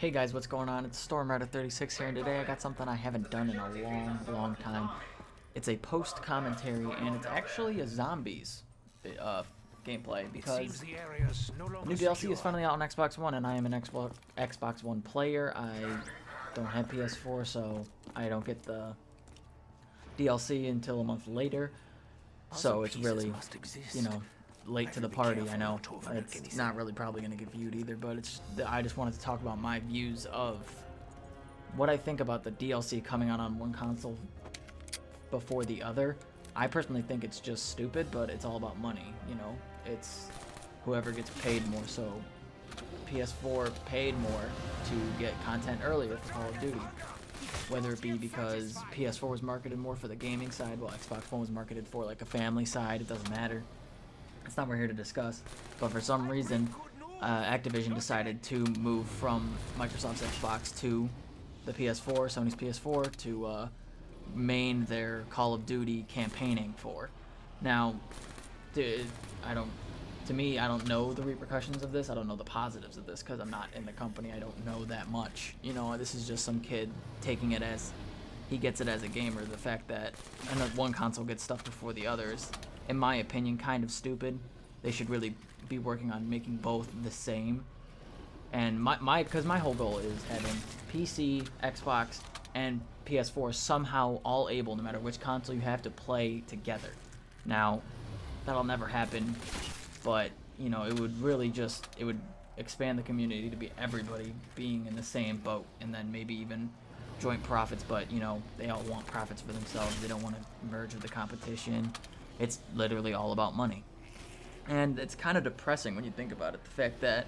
Hey guys, what's going on? It's StormRider36 here, and today I got something I haven't done in a long time. It's a post commentary, and it's actually a zombies uh, gameplay because the area is no new longer DLC is secure. finally out on Xbox One, and I am an Xbox One player. I don't have PS4, so I don't get the DLC until a month later. So it's really, you know, late to the party. I know it's not really probably going to get viewed either, but I just wanted to talk about my views of what I think about the DLC coming out on one console before the other. I personally think it's just stupid, but it's all about money. You know, it's whoever gets paid more. So PS4 paid more to get content earlier for Call of Duty, whether it be because PS4 was marketed more for the gaming side, while Xbox One was marketed for like a family side. It doesn't matter. It's not what we're here to discuss. But for some reason, Activision decided to move from Microsoft's Xbox to the PS4, Sony's PS4, to main their Call of Duty campaigning for. Now, I don't. To me, I don't know the repercussions of this. I don't know the positives of this because I'm not in the company. I don't know that much. You know, this is just some kid taking it as he gets it as a gamer. The fact that one console gets stuff before the others, in my opinion, kind of stupid. They should really be working on making both the same. And because my whole goal is having PC, Xbox, and PS4 somehow all able, no matter which console you have, to play together. Now, that'll never happen, but you know, it would expand the community to be everybody being in the same boat, and then maybe even joint profits. But you know, they all want profits for themselves. They don't want to merge with the competition. It's literally all about money. And it's kind of depressing when you think about it, the fact that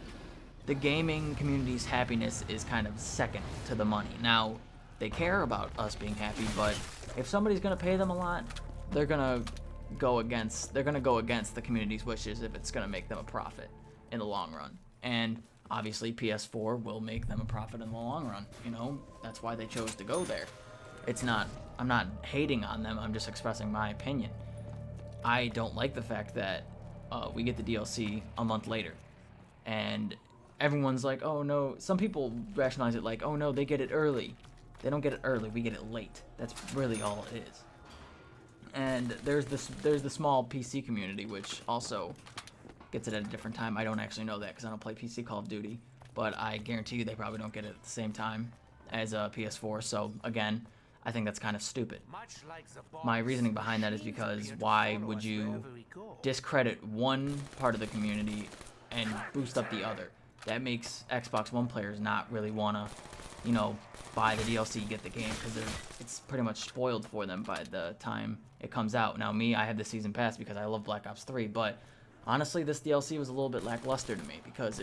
the gaming community's happiness is kind of second to the money. Now, they care about us being happy, but if somebody's going to pay them a lot, they're going to go against the community's wishes if it's going to make them a profit in the long run. And obviously PS4 will make them a profit in the long run. You know, that's why they chose to go there. I'm not hating on them, I'm just expressing my opinion. I don't like the fact that we get the DLC a month later, and everyone's like, "Oh no!" Some people rationalize it like, "Oh no, they get it early." They don't get it early; we get it late. That's really all it is. And there's the small PC community which also gets it at a different time. I don't actually know that because I don't play PC Call of Duty, but I guarantee you they probably don't get it at the same time as PS4. So again, I think that's kind of stupid. My reasoning behind that is because why would you discredit one part of the community and boost up the other? That makes Xbox One players not really want to, you know, buy the DLC, get the game, because it's pretty much spoiled for them by the time it comes out. Now me, I have the season pass because I love Black Ops 3, but honestly this DLC was a little bit lackluster to me because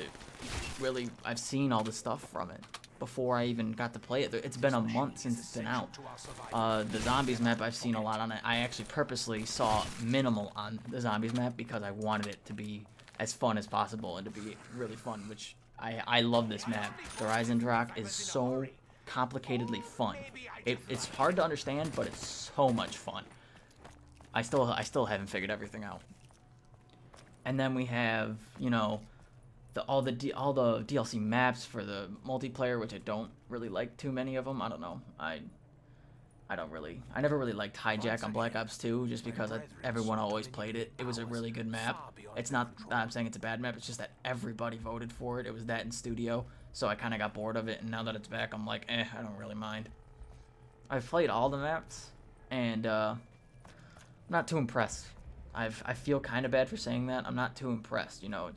I've seen all the stuff from it before I even got to play it. It's been a month since it's been out. The zombies map, I've seen a lot on it. I actually purposely saw minimal on the zombies map because I wanted it to be as fun as possible and to be really fun, which I love this map. The Horizon Rock is so complicatedly fun. It's hard to understand, but it's so much fun. I still haven't figured everything out. And then we have, you know, all the DLC maps for the multiplayer, which I don't really like too many of them. I don't know. I never really liked Hijack on Black Ops 2 just because everyone always played it. It was a really good map. It's not that I'm saying it's a bad map, it's just that everybody voted for it. It was that in studio, so I kind of got bored of it, and now that it's back, I'm like, I don't really mind. I've played all the maps, and I'm not too impressed. I feel kind of bad for saying that. I'm not too impressed, you know,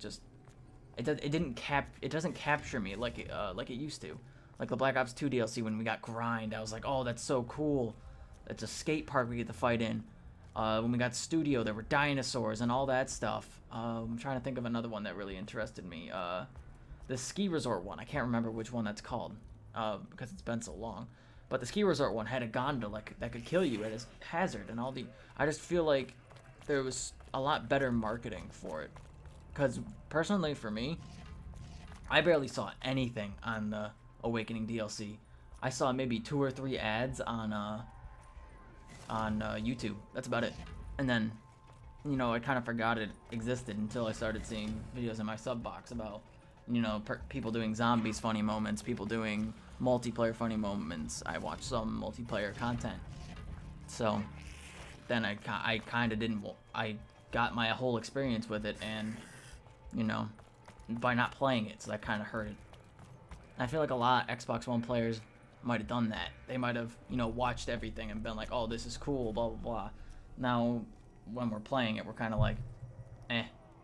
it doesn't capture me like it used to. Like the Black Ops 2 DLC when we got Grind, I was like, oh, that's so cool. It's a skate park we get to fight in. When we got Studio, there were dinosaurs and all that stuff. I'm trying to think of another one that really interested me. The ski resort one, I can't remember which one that's called because it's been so long. But the ski resort one had a gondola that could kill you at a hazard and all the. I just feel like there was a lot better marketing for it. Because personally, for me, I barely saw anything on the Awakening DLC. I saw maybe 2 or 3 ads on YouTube. That's about it. And then, you know, I kind of forgot it existed until I started seeing videos in my sub box about you know, people doing zombies funny moments, people doing multiplayer funny moments. I watch some multiplayer content. So then I kind of didn't, I got my whole experience with it, and, you know, by not playing it, so that kind of hurt it. I feel like a lot of Xbox One players might have done that. They might have, you know, watched everything and been like, oh, this is cool, blah, blah, blah. Now, when we're playing it, we're kind of like,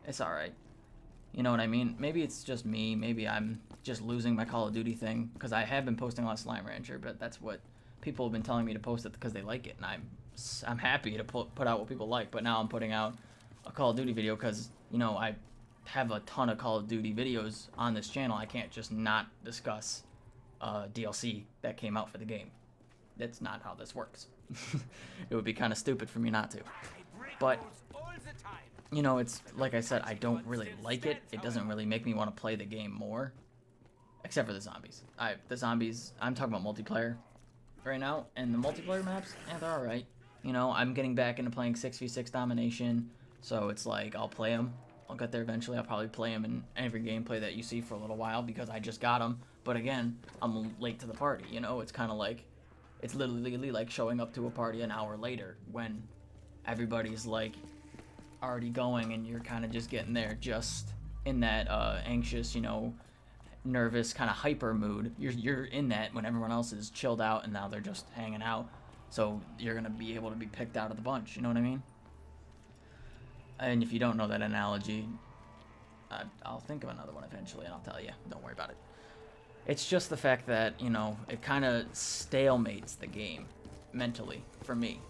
it's alright. You know what I mean? Maybe it's just me. Maybe I'm just losing my Call of Duty thing, because I have been posting a lot of Slime Rancher, but that's what people have been telling me to post it because they like it, and I'm happy to put out what people like. But now I'm putting out a Call of Duty video because, you know, I have a ton of Call of Duty videos on this channel. I can't just not discuss DLC that came out for the game. That's not how this works. It would be kind of stupid for me not to. But, you know, it's like I said, I don't really like it. It doesn't really make me want to play the game more, except for the zombies. The zombies, I'm talking about multiplayer right now, and the multiplayer maps, they're alright. You know, I'm getting back into playing 6v6 domination, so it's like I'll play them. I'll get there eventually. I'll probably play them in every gameplay that you see for a little while because I just got them. But again, I'm late to the party. You know, it's kind of like, it's literally like showing up to a party an hour later when everybody's like already going and you're kind of just getting there, just in that anxious, you know, nervous kind of hyper mood. You're in that when everyone else is chilled out and now they're just hanging out. So you're gonna be able to be picked out of the bunch. You know what I mean? And if you don't know that analogy, I'll think of another one eventually and I'll tell you. Don't worry about it. It's just the fact that, you know, it kind of stalemates the game mentally for me.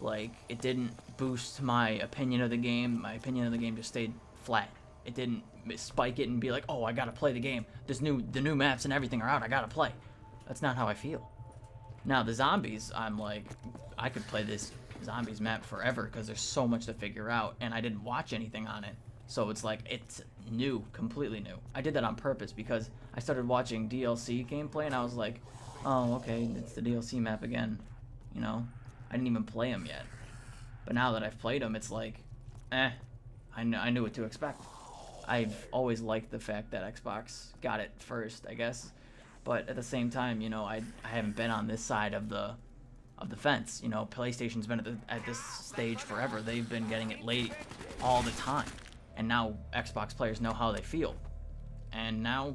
Like, it didn't boost my opinion of the game. My opinion of the game just stayed flat. It didn't spike it and be like, oh, I gotta play the game. The new maps and everything are out. I gotta play. That's not how I feel. Now, the zombies, I'm like, I could play this zombies map forever because there's so much to figure out, and I didn't watch anything on it. So it's like, it's new, completely new. I did that on purpose because I started watching DLC gameplay and I was like, oh, okay, it's the DLC map again. You know, I didn't even play them yet. But now that I've played them, it's like, I knew what to expect. I've always liked the fact that Xbox got it first, I guess. But at the same time, you know, I haven't been on this side of the fence. You know, PlayStation's been at this stage forever. They've been getting it late all the time. And now Xbox players know how they feel. And now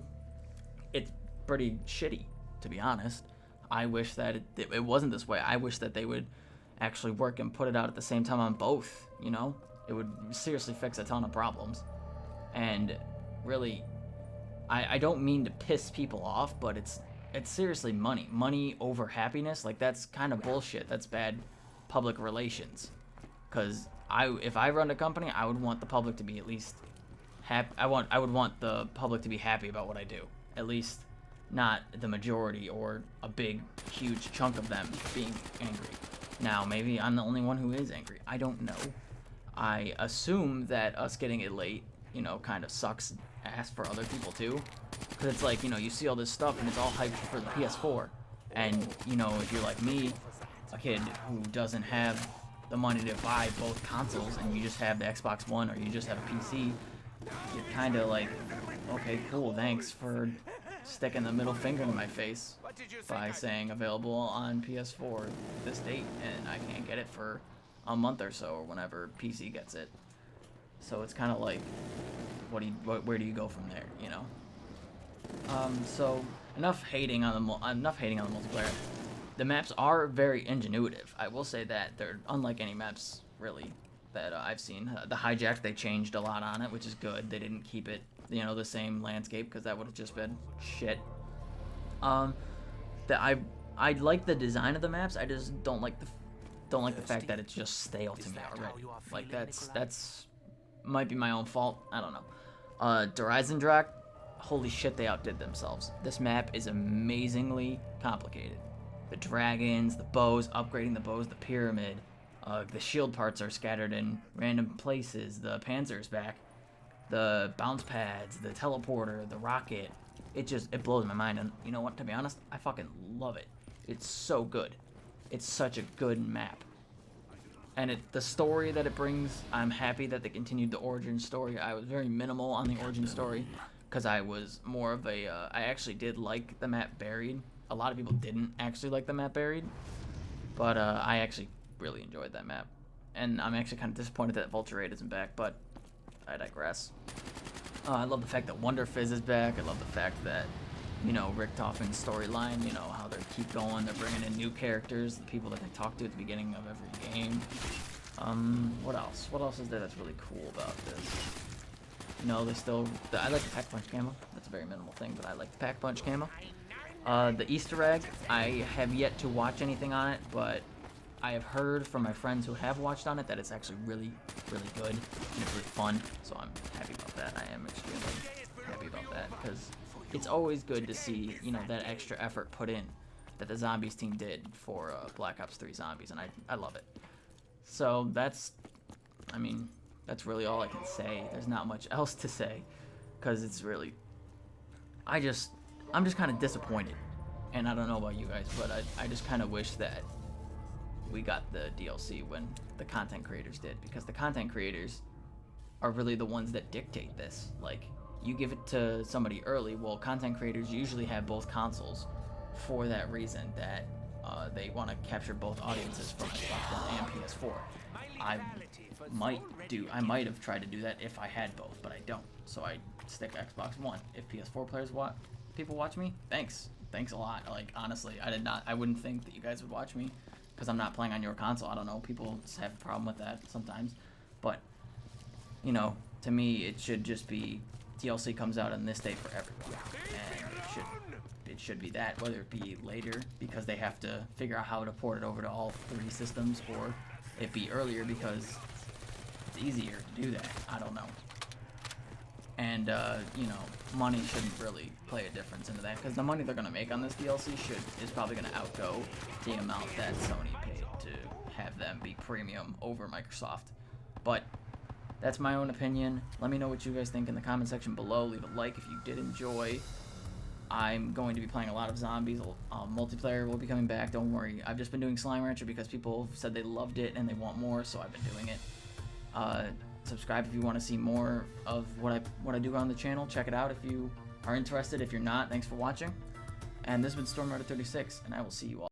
it's pretty shitty, to be honest. I wish that it wasn't this way. I wish that they would actually work and put it out at the same time on both, you know? It would seriously fix a ton of problems. And really, I don't mean to piss people off, but it's seriously money. Money over happiness, like, that's kind of bullshit. That's bad public relations. Because if I run a company, I would want the public to be at least happy. I would want the public to be happy about what I do. At least not the majority or a big, huge chunk of them being angry. Now, maybe I'm the only one who is angry. I don't know. I assume that us getting it late, you know, kind of sucks ass for other people too. Because it's like, you know, you see all this stuff and it's all hyped for the PS4. And, you know, if you're like me, a kid who doesn't have the money to buy both consoles and you just have the Xbox One or you just have a PC, you're kind of like, okay, cool, thanks for sticking the middle finger in my face by saying available on PS4 this date and I can't get it for a month or so or whenever PC gets it. So it's kind of like, where do you go from there, you know? So enough hating on the multiplayer. The maps are very ingenuitive. I will say that they're unlike any maps really that I've seen. The hijack, they changed a lot on it, which is good. They didn't keep it, you know, the same landscape because that would have just been shit. I like the design of the maps. I just don't like the fact that it's just stale to me already. Like that's might be my own fault. I don't know. Drak, holy shit, they outdid themselves. This map is amazingly complicated. The dragons, the bows, upgrading the bows, the pyramid, the shield parts are scattered in random places, the panzer's back, the bounce pads, the teleporter, the rocket. It blows my mind, and you know what, to be honest, I fucking love it. It's so good. It's such a good map. And the story that it brings, I'm happy that they continued the origin story. I was very minimal on the origin story, because I was more of a I actually did like the map Buried. A lot of people didn't actually like the map Buried, but I actually really enjoyed that map, and I'm actually kind of disappointed that Vulture Raid isn't back, but I digress. I love the fact that Wonder Fizz is back. I love the fact that, you know, Richtofen's storyline, you know, how they keep going. They're bringing in new characters, the people that they talk to at the beginning of every game. What else? What else is there that's really cool about this? You know, I like the Pack Punch camo. That's a very minimal thing, but I like the Pack Punch camo. The Easter egg, I have yet to watch anything on it, but I have heard from my friends who have watched on it that it's actually really, really good, and it's really fun, so I'm happy about that. I am extremely happy about that, because it's always good to see, you know, that extra effort put in that the Zombies team did for Black Ops 3 Zombies, and I love it. So that's really all I can say. There's not much else to say, because it's really, I'm just kind of disappointed, and I don't know about you guys, but I just kind of wish that we got the DLC when the content creators did, because the content creators are really the ones that dictate this. Like, you give it to somebody early, well, content creators usually have both consoles for that reason, that they want to capture both audiences from Xbox One and PS4. I might have tried to do that if I had both, but I don't, so I stick Xbox One. If PS4 people watch me, thanks a lot. Like, honestly, I wouldn't think that you guys would watch me, because I'm not playing on your console. I don't know, people have a problem with that sometimes, but, you know, to me, it should just be DLC comes out on this day for everyone, and it should be that, whether it be later because they have to figure out how to port it over to all 3 systems, or it be earlier because it's easier to do that. I don't know. And you know, money shouldn't really play a difference into that, because the money they're gonna make on this DLC is probably gonna outgo the amount that Sony paid to have them be premium over Microsoft. But that's my own opinion. Let me know what you guys think in the comment section below. Leave a like if you did enjoy. I'm going to be playing a lot of Zombies. Multiplayer will be coming back, don't worry. I've just been doing Slime Rancher because people said they loved it and they want more, so I've been doing it. Subscribe if you want to see more of what I do on the channel. Check it out if you are interested. If you're not, thanks for watching. And this has been StormRider36, and I will see you all.